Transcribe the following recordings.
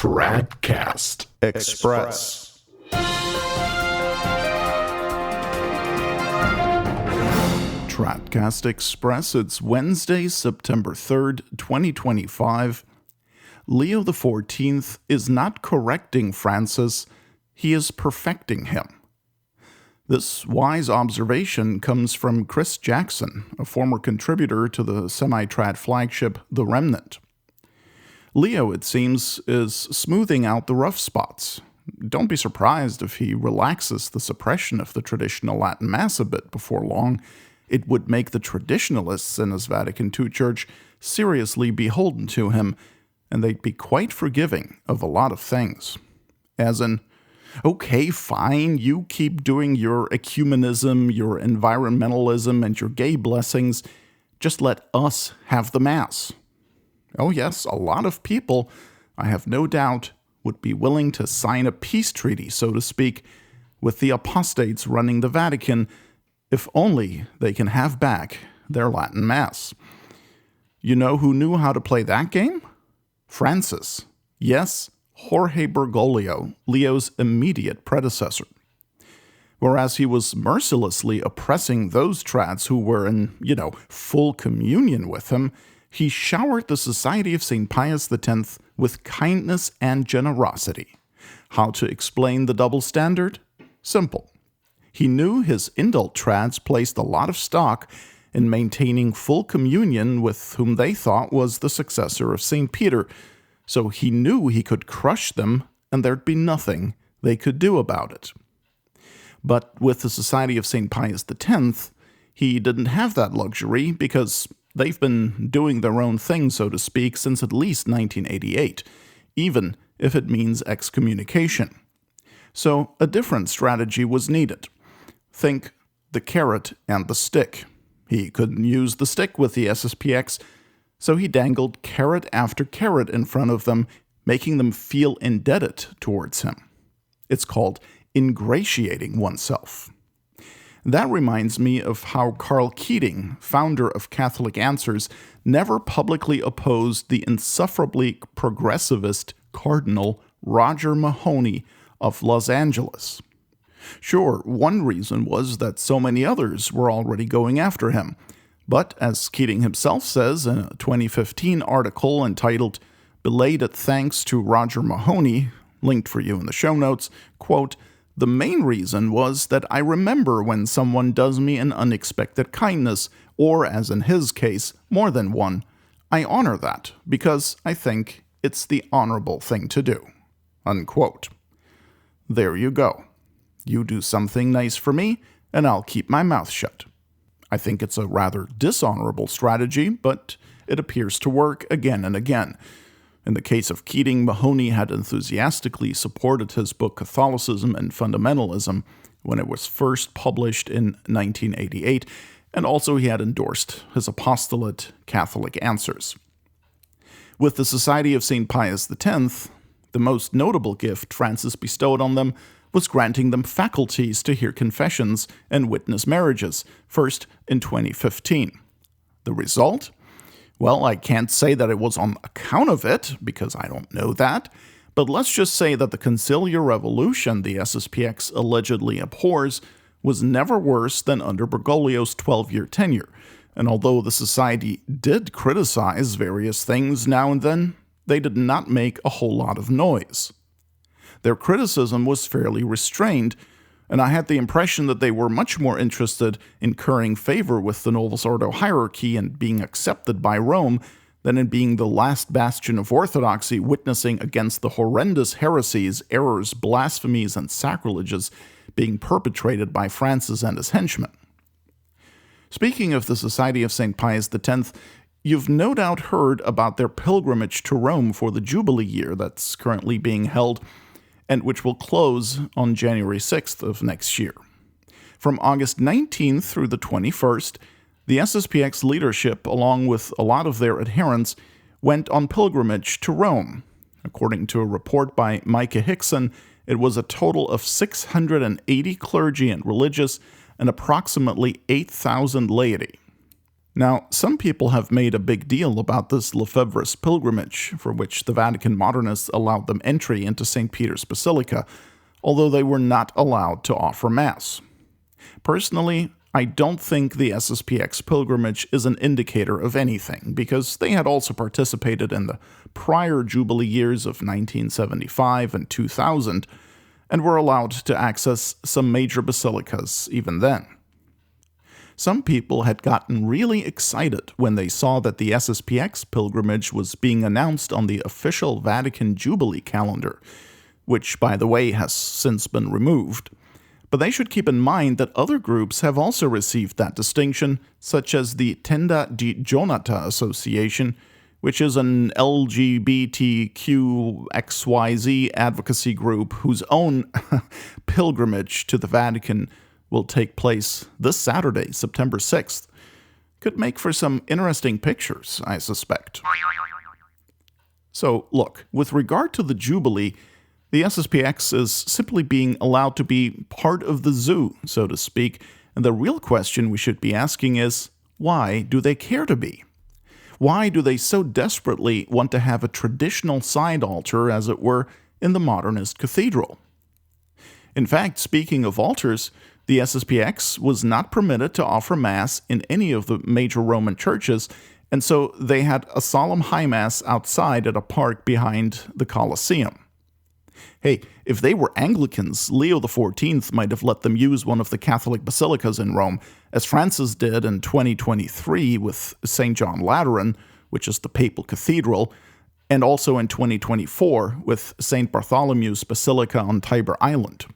TRADCAST Express. TRADCAST Express, it's Wednesday, September 3rd, 2025. Leo XIV is not correcting Francis, he is perfecting him. This wise observation comes from Chris Jackson, a former contributor to the semi-trad flagship The Remnant. Leo, it seems, is smoothing out the rough spots. Don't be surprised if he relaxes the suppression of the traditional Latin Mass a bit before long. It would make the traditionalists in his Vatican II church seriously beholden to him, and they'd be quite forgiving of a lot of things. As in, okay, fine, you keep doing your ecumenism, your environmentalism, and your gay blessings. Just let us have the Mass. Oh yes, a lot of people, I have no doubt, would be willing to sign a peace treaty, so to speak, with the apostates running the Vatican, if only they can have back their Latin Mass. You know who knew how to play that game? Francis. Yes, Jorge Bergoglio, Leo's immediate predecessor. Whereas he was mercilessly oppressing those trads who were in, full communion with him, he showered the Society of St. Pius X with kindness and generosity. How to explain the double standard? Simple. He knew his indult trads placed a lot of stock in maintaining full communion with whom they thought was the successor of St. Peter, so he knew he could crush them and there'd be nothing they could do about it. But with the Society of St. Pius X, he didn't have that luxury because they've been doing their own thing, so to speak, since at least 1988, even if it means excommunication. So a different strategy was needed. Think the carrot and the stick. He couldn't use the stick with the SSPX, so he dangled carrot after carrot in front of them, making them feel indebted towards him. It's called ingratiating oneself. That reminds me of how Karl Keating, founder of Catholic Answers, never publicly opposed the insufferably progressivist Cardinal Roger Mahony of Los Angeles. Sure, one reason was that so many others were already going after him. But as Keating himself says in a 2015 article entitled Belated Thanks to Roger Mahony, linked for you in the show notes, quote, "The main reason was that I remember when someone does me an unexpected kindness, or as in his case, more than one. I honor that because I think it's the honorable thing to do." Unquote. There you go. You do something nice for me, and I'll keep my mouth shut. I think it's a rather dishonorable strategy, but it appears to work again and again. In the case of Keating, Mahony had enthusiastically supported his book Catholicism and Fundamentalism when it was first published in 1988, and also he had endorsed his apostolate, Catholic Answers. With the Society of St. Pius X, the most notable gift Francis bestowed on them was granting them faculties to hear confessions and witness marriages, first in 2015. The result? Well, I can't say that it was on account of it, because I don't know that, but let's just say that the conciliar revolution the SSPX allegedly abhors was never worse than under Bergoglio's 12-year tenure, and although the society did criticize various things now and then, they did not make a whole lot of noise. Their criticism was fairly restrained, and I had the impression that they were much more interested in currying favor with the Novus Ordo hierarchy and being accepted by Rome than in being the last bastion of orthodoxy witnessing against the horrendous heresies, errors, blasphemies, and sacrileges being perpetrated by Francis and his henchmen. Speaking of the Society of St. Pius X, you've no doubt heard about their pilgrimage to Rome for the Jubilee year that's currently being held, and which will close on January 6th of next year. From August 19th through the 21st, the SSPX leadership, along with a lot of their adherents, went on pilgrimage to Rome. According to a report by Micah Hickson, it was a total of 680 clergy and religious and approximately 8,000 laity. Now, some people have made a big deal about this Lefebvre's pilgrimage, for which the Vatican modernists allowed them entry into St. Peter's Basilica, although they were not allowed to offer Mass. Personally, I don't think the SSPX pilgrimage is an indicator of anything, because they had also participated in the prior Jubilee years of 1975 and 2000, and were allowed to access some major basilicas even then. Some people had gotten really excited when they saw that the SSPX pilgrimage was being announced on the official Vatican Jubilee calendar, which, by the way, has since been removed. But they should keep in mind that other groups have also received that distinction, such as the Tenda di Jonata Association, which is an LGBTQXYZ advocacy group whose own pilgrimage to the Vatican will take place this Saturday, September 6th. Could make for some interesting pictures, I suspect. So, look, with regard to the Jubilee, the SSPX is simply being allowed to be part of the zoo, so to speak, and the real question we should be asking is, why do they care to be? Why do they so desperately want to have a traditional side altar, as it were, in the modernist cathedral? In fact, speaking of altars, the SSPX was not permitted to offer Mass in any of the major Roman churches, and so they had a solemn high Mass outside at a park behind the Colosseum. Hey, if they were Anglicans, Leo XIV might have let them use one of the Catholic basilicas in Rome, as Francis did in 2023 with St. John Lateran, which is the papal cathedral, and also in 2024 with St. Bartholomew's Basilica on Tiber Island.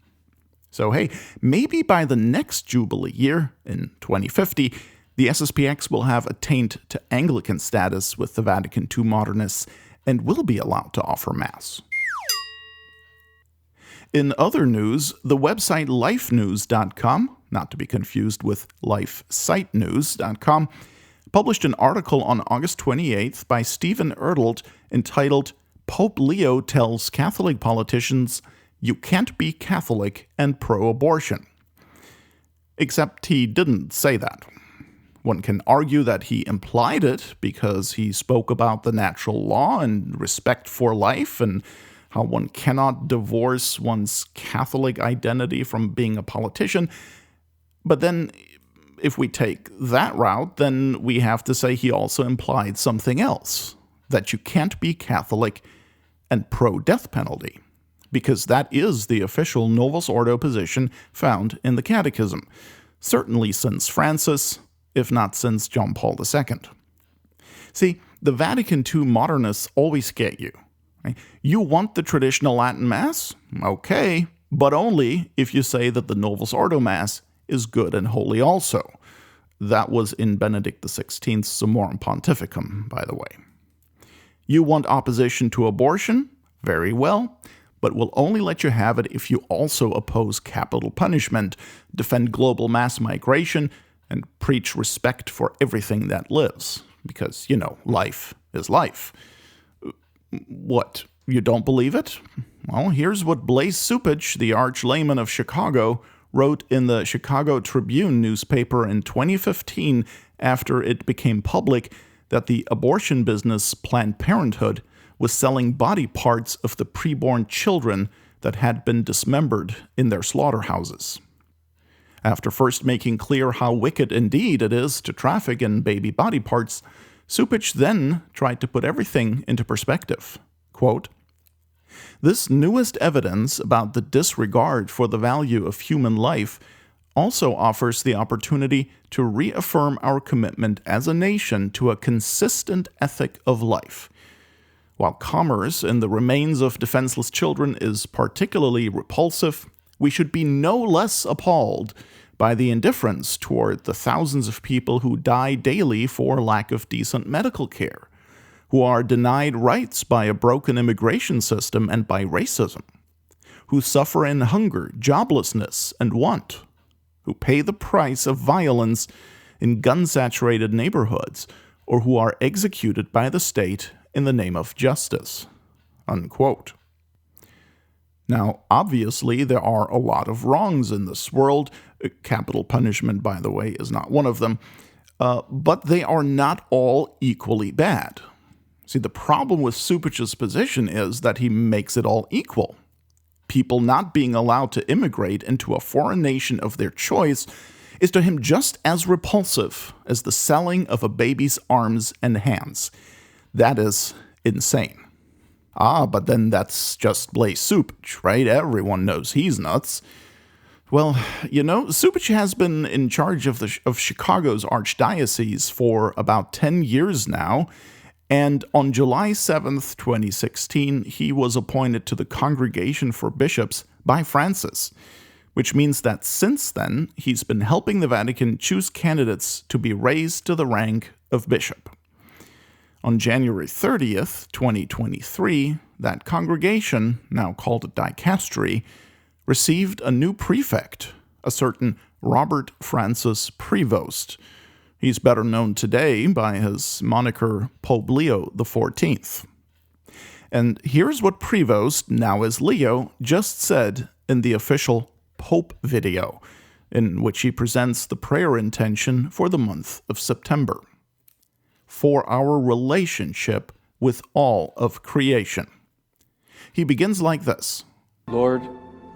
So hey, maybe by the next Jubilee year, in 2050, the SSPX will have attained to Anglican status with the Vatican II modernists and will be allowed to offer Mass. In other news, the website lifenews.com, not to be confused with lifesitenews.com, published an article on August 28th by Stephen Ertelt entitled Pope Leo Tells Catholic Politicians You Can't Be Catholic and Pro-Abortion. Except he didn't say that. One can argue that he implied it because he spoke about the natural law and respect for life and how one cannot divorce one's Catholic identity from being a politician. But then, if we take that route, then we have to say he also implied something else, that you can't be Catholic and pro-death penalty, because that is the official Novus Ordo position found in the Catechism, certainly since Francis, if not since John Paul II. See, the Vatican II modernists always get you. You want the traditional Latin Mass? Okay, but only if you say that the Novus Ordo Mass is good and holy also. That was in Benedict XVI's Summorum Pontificum, by the way. You want opposition to abortion? Very well, but we'll only let you have it if you also oppose capital punishment, defend global mass migration, and preach respect for everything that lives. Because, life is life. What, you don't believe it? Well, here's what Blaise Supich, the arch-layman of Chicago, wrote in the Chicago Tribune newspaper in 2015 after it became public that the abortion business Planned Parenthood was selling body parts of the preborn children that had been dismembered in their slaughterhouses. After first making clear how wicked indeed it is to traffic in baby body parts, Supich then tried to put everything into perspective. Quote, "This newest evidence about the disregard for the value of human life also offers the opportunity to reaffirm our commitment as a nation to a consistent ethic of life. While commerce in the remains of defenseless children is particularly repulsive, we should be no less appalled by the indifference toward the thousands of people who die daily for lack of decent medical care, who are denied rights by a broken immigration system and by racism, who suffer in hunger, joblessness, and want, who pay the price of violence in gun-saturated neighborhoods, or who are executed by the state in the name of justice." Unquote. Now, obviously, there are a lot of wrongs in this world. Capital punishment, by the way, is not one of them. But they are not all equally bad. See, the problem with Cupic's position is that he makes it all equal. People not being allowed to immigrate into a foreign nation of their choice is to him just as repulsive as the selling of a baby's arms and hands. That is insane. But then that's just Blaise Cupic, right? Everyone knows he's nuts. Well, Cupic has been in charge of Chicago's archdiocese for about 10 years now, and on July 7th, 2016, he was appointed to the Congregation for Bishops by Francis, which means that since then, he's been helping the Vatican choose candidates to be raised to the rank of bishop. On January 30th, 2023, that congregation, now called a dicastery, received a new prefect, a certain Robert Francis Prevost. He's better known today by his moniker Pope Leo XIV. And here's what Prevost, now as Leo, just said in the official Pope video, in which he presents the prayer intention for the month of September. For our relationship with all of creation. He begins like this. Lord,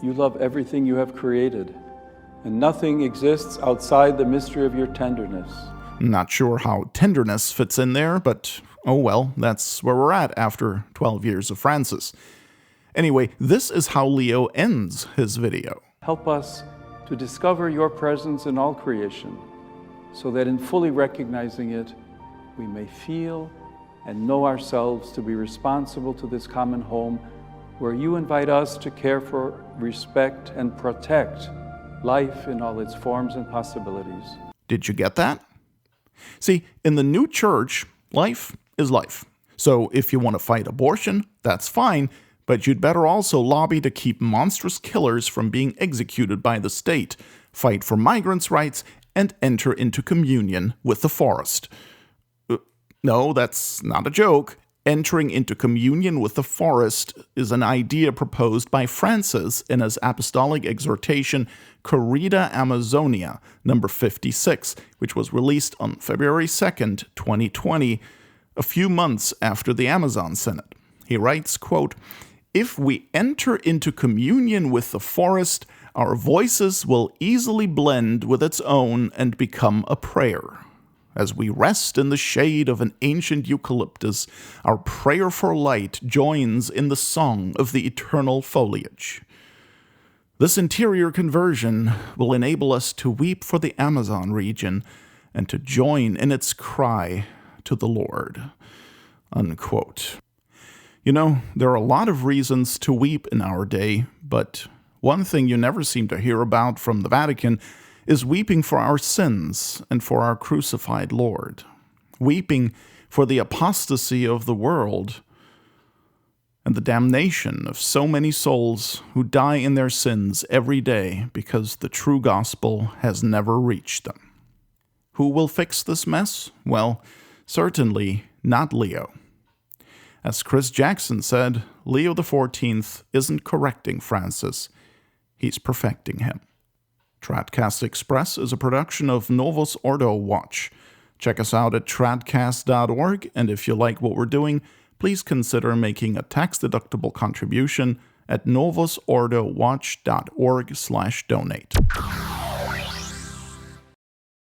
you love everything you have created, and nothing exists outside the mystery of your tenderness. Not sure how tenderness fits in there, but oh well, that's where we're at after 12 years of Francis. Anyway, this is how Leo ends his video. Help us to discover your presence in all creation, so that in fully recognizing it, we may feel and know ourselves to be responsible to this common home where you invite us to care for, respect, and protect life in all its forms and possibilities. Did you get that? See, in the new church, life is life. So if you want to fight abortion, that's fine, but you'd better also lobby to keep monstrous killers from being executed by the state, fight for migrants' rights, and enter into communion with the forest. No, that's not a joke. Entering into communion with the forest is an idea proposed by Francis in his apostolic exhortation Corrida Amazonia, number 56, which was released on February 2nd, 2020, a few months after the Amazon Synod. He writes, quote, "If we enter into communion with the forest, our voices will easily blend with its own and become a prayer. As we rest in the shade of an ancient eucalyptus, our prayer for light joins in the song of the eternal foliage. This interior conversion will enable us to weep for the Amazon region and to join in its cry to the Lord." Unquote. There are a lot of reasons to weep in our day, but one thing you never seem to hear about from the Vatican is weeping for our sins and for our crucified Lord, weeping for the apostasy of the world and the damnation of so many souls who die in their sins every day because the true gospel has never reached them. Who will fix this mess? Well, certainly not Leo. As Chris Jackson said, Leo XIV isn't correcting Francis, he's perfecting him. TRADCAST Express is a production of Novus Ordo Watch. Check us out at tradcast.org, and if you like what we're doing, please consider making a tax-deductible contribution at novusordowatch.org/donate.